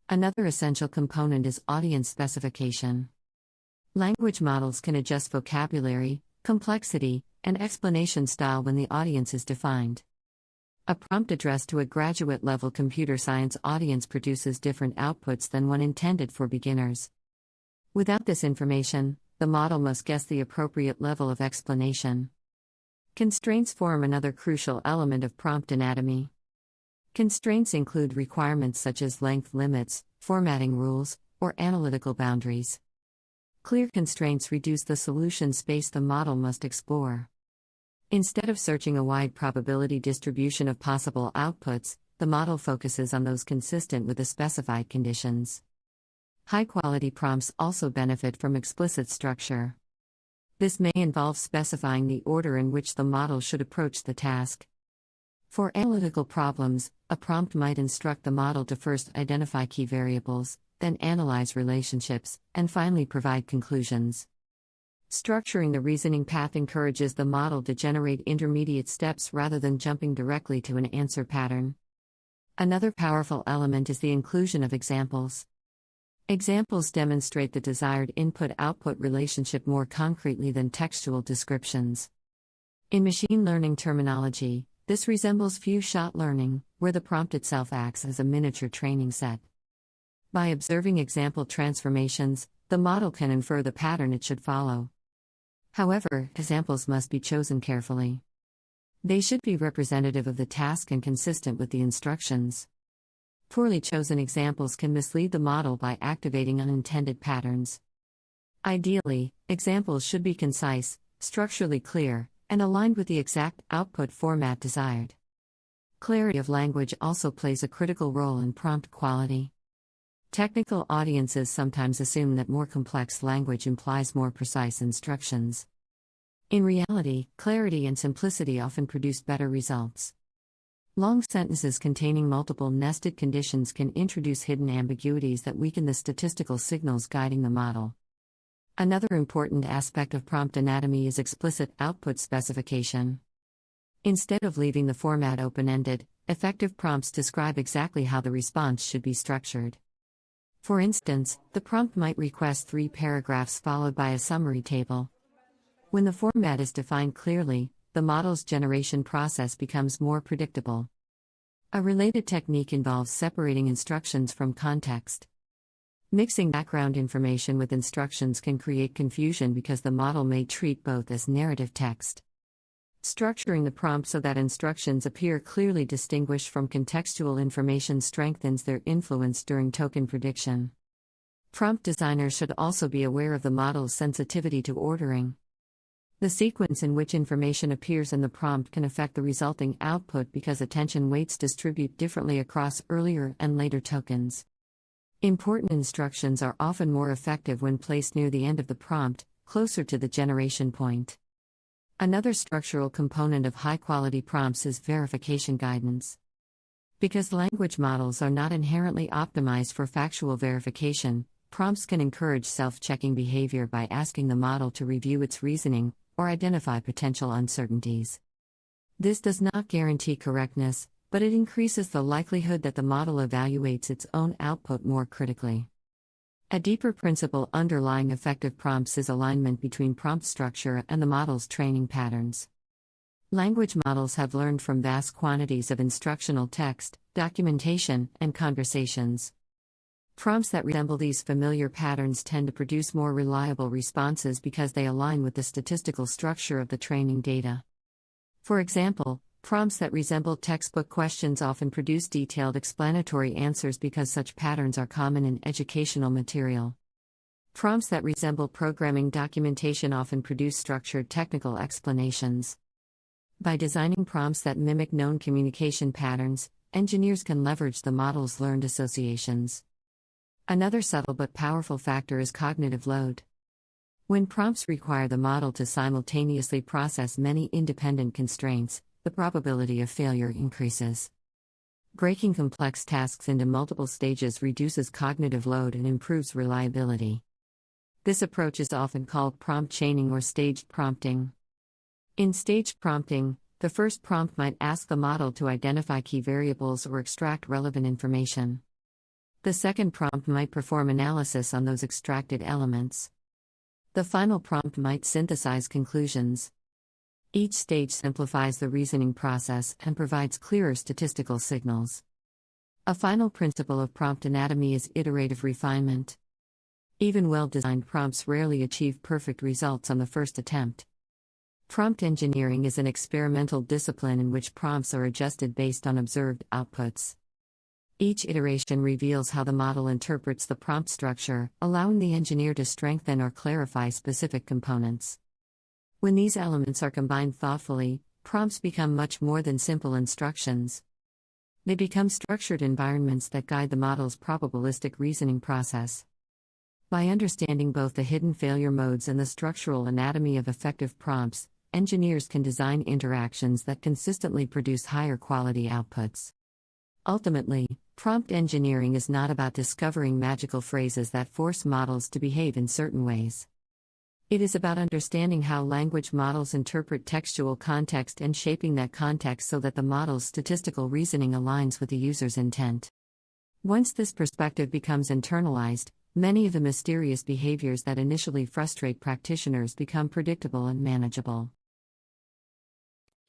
Another essential component is audience specification. Language models can adjust vocabulary, complexity, and explanation style when the audience is defined. A prompt addressed to a graduate-level computer science audience produces different outputs than one intended for beginners. Without this information, the model must guess the appropriate level of explanation. Constraints form another crucial element of prompt anatomy. Constraints include requirements such as length limits, formatting rules, or analytical boundaries. Clear constraints reduce the solution space the model must explore. Instead of searching a wide probability distribution of possible outputs, the model focuses on those consistent with the specified conditions. High-quality prompts also benefit from explicit structure. This may involve specifying the order in which the model should approach the task. For analytical problems, a prompt might instruct the model to first identify key variables, then analyze relationships, and finally provide conclusions. Structuring the reasoning path encourages the model to generate intermediate steps rather than jumping directly to an answer pattern. Another powerful element is the inclusion of examples. Examples demonstrate the desired input-output relationship more concretely than textual descriptions. In machine learning terminology, this resembles few-shot learning, where the prompt itself acts as a miniature training set. By observing example transformations, the model can infer the pattern it should follow. However, examples must be chosen carefully. They should be representative of the task and consistent with the instructions. Poorly chosen examples can mislead the model by activating unintended patterns. Ideally, examples should be concise, structurally clear, and aligned with the exact output format desired. Clarity of language also plays a critical role in prompt quality. Technical audiences sometimes assume that more complex language implies more precise instructions. In reality, clarity and simplicity often produce better results. Long sentences containing multiple nested conditions can introduce hidden ambiguities that weaken the statistical signals guiding the model. Another important aspect of prompt anatomy is explicit output specification. Instead of leaving the format open-ended, effective prompts describe exactly how the response should be structured. For instance, the prompt might request 3 paragraphs followed by a summary table. When the format is defined clearly, the model's generation process becomes more predictable. A related technique involves separating instructions from context. Mixing background information with instructions can create confusion because the model may treat both as narrative text. Structuring the prompt so that instructions appear clearly distinguished from contextual information strengthens their influence during token prediction. Prompt designers should also be aware of the model's sensitivity to ordering. The sequence in which information appears in the prompt can affect the resulting output because attention weights distribute differently across earlier and later tokens. Important instructions are often more effective when placed near the end of the prompt, closer to the generation point. Another structural component of high-quality prompts is verification guidance. Because language models are not inherently optimized for factual verification, prompts can encourage self-checking behavior by asking the model to review its reasoning or identify potential uncertainties. This does not guarantee correctness, but it increases the likelihood that the model evaluates its own output more critically. A deeper principle underlying effective prompts is alignment between prompt structure and the model's training patterns. Language models have learned from vast quantities of instructional text, documentation, and conversations. Prompts that resemble these familiar patterns tend to produce more reliable responses because they align with the statistical structure of the training data. For example, prompts that resemble textbook questions often produce detailed explanatory answers because such patterns are common in educational material. Prompts that resemble programming documentation often produce structured technical explanations. By designing prompts that mimic known communication patterns, engineers can leverage the model's learned associations. Another subtle but powerful factor is cognitive load. When prompts require the model to simultaneously process many independent constraints, the probability of failure increases. Breaking complex tasks into multiple stages reduces cognitive load and improves reliability. This approach is often called prompt chaining or staged prompting. In staged prompting, the first prompt might ask the model to identify key variables or extract relevant information. The second prompt might perform analysis on those extracted elements. The final prompt might synthesize conclusions. Each stage simplifies the reasoning process and provides clearer statistical signals. A final principle of prompt anatomy is iterative refinement. Even well-designed prompts rarely achieve perfect results on the first attempt. Prompt engineering is an experimental discipline in which prompts are adjusted based on observed outputs. Each iteration reveals how the model interprets the prompt structure, allowing the engineer to strengthen or clarify specific components. When these elements are combined thoughtfully, prompts become much more than simple instructions. They become structured environments that guide the model's probabilistic reasoning process. By understanding both the hidden failure modes and the structural anatomy of effective prompts, engineers can design interactions that consistently produce higher quality outputs. Ultimately, prompt engineering is not about discovering magical phrases that force models to behave in certain ways. It is about understanding how language models interpret textual context and shaping that context so that the model's statistical reasoning aligns with the user's intent. Once this perspective becomes internalized, many of the mysterious behaviors that initially frustrate practitioners become predictable and manageable.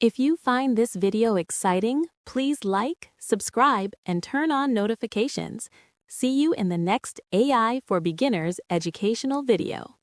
If you find this video exciting, please like, subscribe, and turn on notifications. See you in the next AI for Beginners educational video.